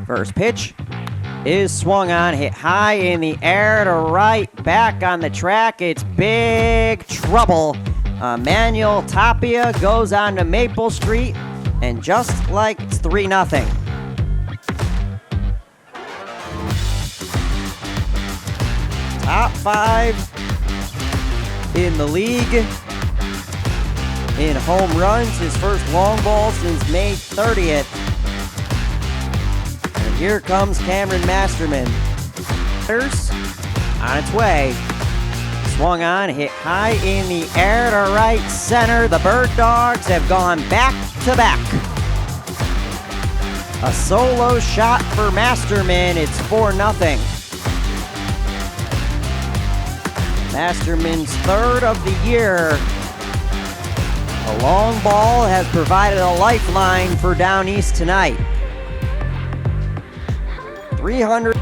First pitch is swung on, hit high in the air to right, back on the track. It's big trouble. Manuel Tapia goes on to Maple Street, and just like it's 3-0. Top 5 in the league in home runs. His first long ball since May 30th. And here comes Cameron Masterman. On its way. Swung on, hit high in the air to right center. The Bird Dawgs have gone back to back. A solo shot for Masterman. It's 4-0. Masterman's third of the year. A long ball has provided a lifeline for Down East tonight. 300.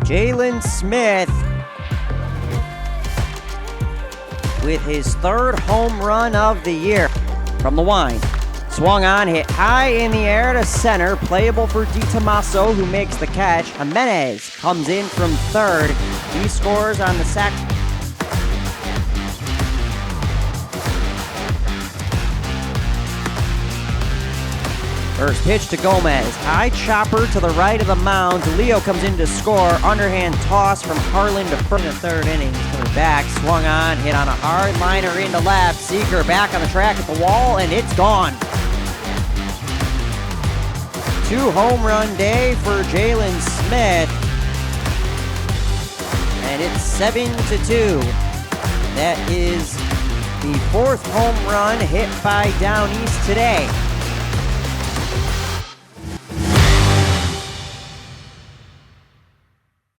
Jalen Smith with his third home run of the year from the wind. Swung on, hit high in the air to center. Playable for DiTomaso, who makes the catch. Jimenez comes in from third. He scores on the sac. First pitch to Gomez. High chopper to the right of the mound. Leo comes in to score. Underhand toss from Harlan to first. In the third inning. He's coming back. Swung on. Hit on a hard liner into left. Seeker back on the track at the wall, and it's gone. 2-home-run day for Jalen Smith. And it's 7-2. That is the fourth home run hit by Down East today.